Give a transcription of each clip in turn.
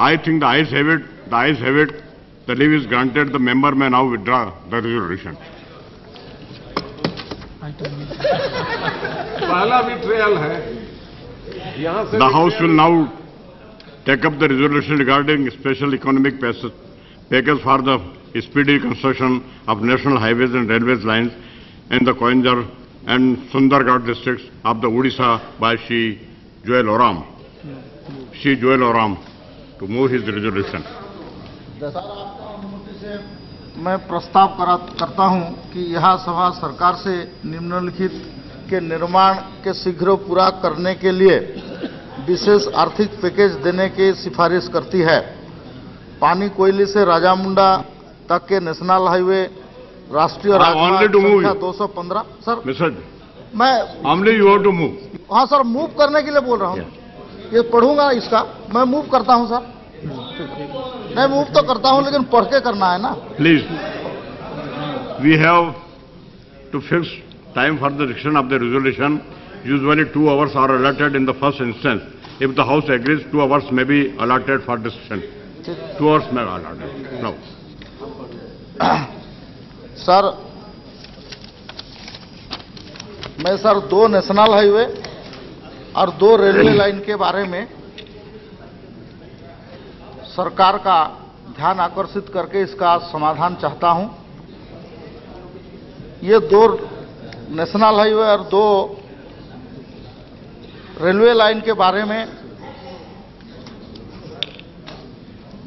I think the ayes have it. The ayes have it. The leave is granted. The member may now withdraw the resolution. पहला भी trial है यहाँ से। The House will now take up the resolution regarding special economic package for the speedy construction of national highways and railways lines in the Koinjar and Sundargarh districts of the Odisha by Shri Joel Oram. Shri Joel Oram to move his resolution. मैं प्रस्ताव करता हूं कि यह सभा सरकार से निम्नलिखित के निर्माण के शीघ्र पूरा करने के लिए विशेष आर्थिक पैकेज देने की सिफारिश करती है। पानी कोयली से राजामुंडा तक के नेशनल हाईवे राष्ट्रीय राजमार्ग संख्या 215। सर मिस्टर मैं only you have to move. हाँ सर, मूव करने के लिए बोल रहा हूँ। ये पढ़ूंगा इसका, मैं मूव करता हूँ सर। नहीं, मूव तो करता हूँ लेकिन पढ़ के करना है ना। Please, we have to fix time for the discussion of the resolution. Usually 2 hours are allotted in the first instance. If the House agrees, 2 hours may be allotted for discussion. 2 hours may be allotted. No. Sir, मैं sir 2 national highway और 2 railway line के बारे में सरकार का ध्यान आकर्षित करके इसका समाधान चाहता हूं। ये 2 नेशनल हाईवे और 2 रेलवे लाइन के बारे में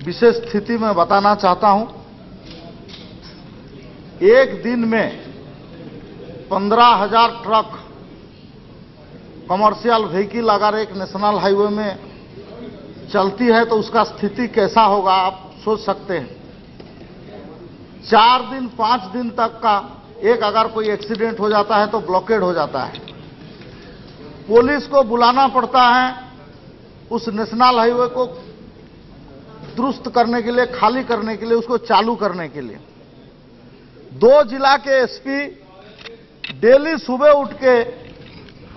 विशेष स्थिति में बताना चाहता हूं। एक दिन में 15,000 ट्रक कमर्शियल व्हीकल अगर एक नेशनल हाईवे में चलती है तो उसका स्थिति कैसा होगा आप सोच सकते हैं। 4 दिन 5 दिन तक का एक अगर कोई एक्सीडेंट हो जाता है तो ब्लॉकेड हो जाता है। पुलिस को बुलाना पड़ता है उस नेशनल हाईवे को दुरुस्त करने के लिए, खाली करने के लिए, उसको चालू करने के लिए। 2 जिला के एसपी डेली सुबह उठ के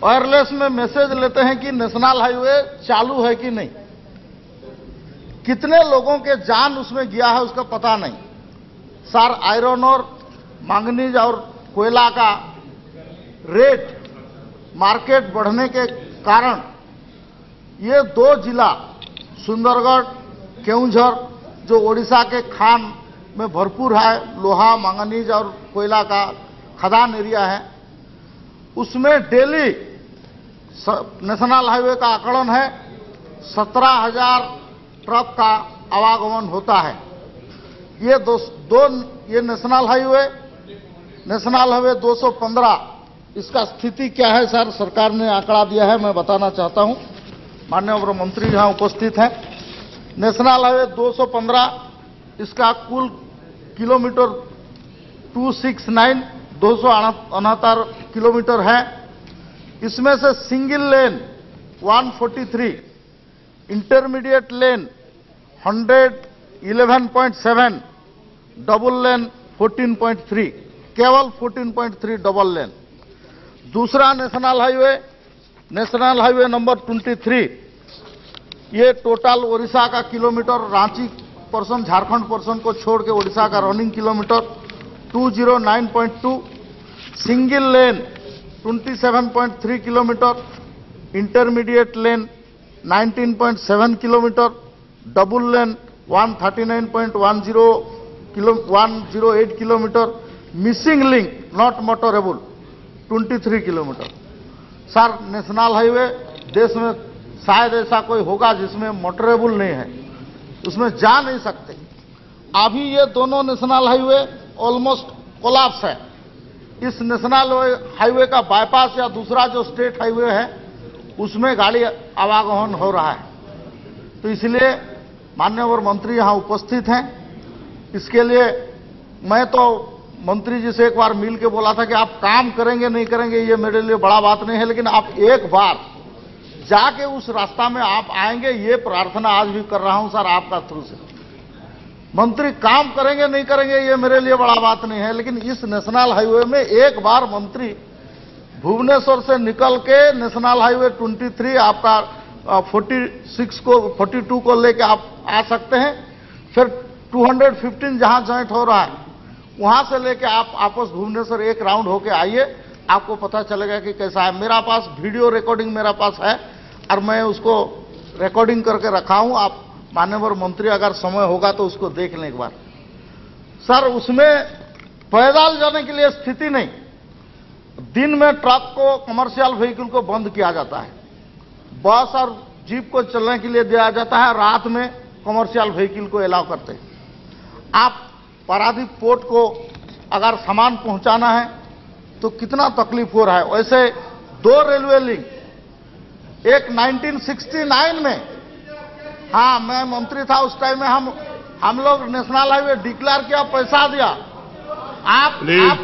वायरलेस में मैसेज लेते हैं कि नेशनल हाईवे चालू है कि नहीं। कितने लोगों के जान उसमें गया है उसका पता नहीं। सर, आयरन और मैंगनीज और कोयला का रेट मार्केट बढ़ने के कारण ये 2 जिला सुंदरगढ़, केउंझर जो ओडिशा के खान में भरपूर है, लोहा, मैंगनीज और कोयला का खदान एरिया है, उसमें डेली नेशनल हाईवे का आकलन है 17,000 ट्रक का आवागमन होता है। ये ये नेशनल हाईवे 215, इसका स्थिति क्या है सर, सरकार ने आंकड़ा दिया है, मैं बताना चाहता हूं। माननीय मंत्री यहां उपस्थित हैं। नेशनल हाईवे 215 इसका कुल किलोमीटर 269 किलोमीटर है। इसमें से सिंगल लेन 143, इंटरमीडिएट लेन 111.7, डबल लेन 14.3, केवल 14.3 डबल लेन। दूसरा नेशनल हाईवे नंबर 23, ये टोटल ओडिशा का kilometre, Ranchi person, Jharkhand person को छोड़ के ओडिशा का running kilometre 209.2, single lane 27.3 kilometre, intermediate lane 19.7 kilometre, double lane 139.108 kilometre, missing link not motorable 23 kilometre. Sir, national highway देश में शायद ऐसा कोई होगा जिसमें मोटरेबल नहीं है, उसमें जा नहीं सकते। अभी ये दोनों नेशनल हाईवे ऑलमोस्ट कोलैप्स है। इस नेशनल हाईवे का बाईपास या दूसरा जो स्टेट हाईवे है उसमें गाड़ी आवागमन हो रहा है। तो इसलिए माननीय मंत्री यहां उपस्थित हैं। इसके लिए मैं तो मंत्री जी से एक बार मिल के बोला था कि आप काम करेंगे नहीं करेंगे ये मेरे लिए बड़ा बात नहीं है, लेकिन आप एक बार जाके उस रास्ता में आप आएंगे, ये प्रार्थना आज भी कर रहा हूं सर आपका थ्रू से। मंत्री काम करेंगे नहीं करेंगे ये मेरे लिए बड़ा बात नहीं है, लेकिन इस नेशनल हाईवे में एक बार मंत्री भुवनेश्वर से निकल के नेशनल हाईवे 23 आपका 46 को 42 को लेके आप आ सकते हैं। फिर 215 जहां जॉइंट हो रहा है वहां से लेके आप आपस भुवनेश्वर एक राउंड होके आइए, आपको पता चलेगा कि कैसा है। मेरा पास वीडियो रिकॉर्डिंग मेरा पास है और मैं उसको रिकॉर्डिंग करके रखा हूं। आप माननीय मंत्री अगर समय होगा तो उसको देख लें एक बार। सर उसमें पैदल जाने के लिए स्थिति नहीं, दिन में ट्रक को कमर्शियल व्हीकल को बंद किया जाता है, बस और जीप को चलने के लिए दिया जाता है, रात में कमर्शियल व्हीकल को अलाउ करते हैं। आप पारादीप पोर्ट को अगर सामान पहुंचाना है तो कितना तकलीफ हो रहा है। वैसे 2 रेलवे लिंक, एक 1969 में, हाँ मैं मंत्री था उस टाइम में, हम लोग नेशनल हाईवे डिक्लेयर किया, पैसा दिया। आप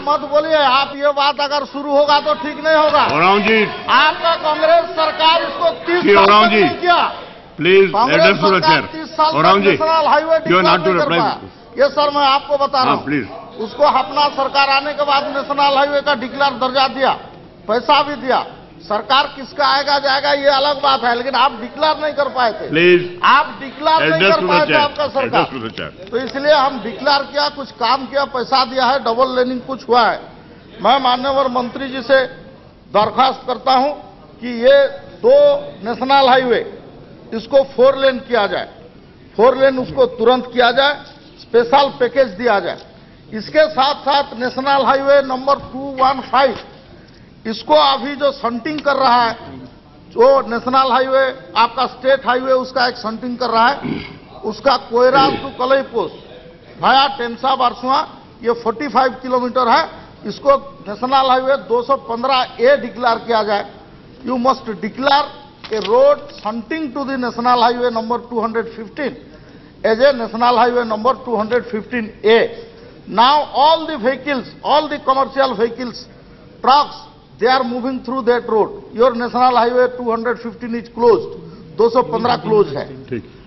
मत बोलिए, आप ये बात अगर शुरू होगा तो ठीक नहीं होगा। ओरांव जी, आपका कांग्रेस सरकार इसको 30 साल तक नहीं किया। प्लीज कांग्रेस सरकार 30 साल तक नेशनल हाईवे डिक्लेयर नहीं कर पाया। ये सर मैं आपको बता रहा हूँ, प्लीज उसको अपना सरकार आने के बाद नेशनल हाईवे का डिक्लेयर दर्जा दिया, पैसा भी दिया। सरकार किसका आएगा जाएगा ये अलग बात है, लेकिन आप डिक्लेयर नहीं कर पाए थे। प्लीज आप डिक्लेयर नहीं कर पाए थे आपका सरकार, तो इसलिए हम डिक्लेयर किया, कुछ काम किया, पैसा दिया है, डबल लेनिंग कुछ हुआ है। मैं माननीय मंत्री जी से दरखास्त करता हूं कि ये 2 नेशनल हाईवे इसको 4 लेन किया जाए, 4 लेन उसको तुरंत किया जाए, स्पेशल पैकेज दिया जाए। इसके साथ साथ नेशनल हाईवे नंबर 215 इसको अभी जो शंटिंग कर रहा है, जो नेशनल हाईवे आपका स्टेट हाईवे उसका एक शंटिंग कर रहा है, उसका कोयराज टू कलई पोस्ट भाया टेंसा बारसुआ, ये 45 किलोमीटर है। इसको नेशनल हाईवे 215A डिक्लेयर किया जाए। You must declare a road shunting to the national highway number 215 as a national highway number 215A. Now all the vehicles, all the commercial vehicles, trucks, they are moving through that road. Your national highway 215 is closed, 215 closed है।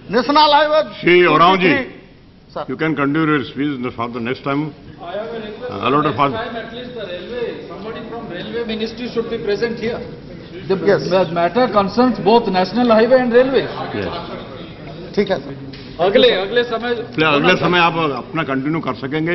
National highway Shri Oraon ji, sir, you can continue your speech for the next time. I have a request. Allotted for Next time at least the railway, somebody from railway ministry should be present here. The Yes. matter concerns both national highway and railways. ठीक है sir. अगले समय आप अपना continue कर सकेंगे।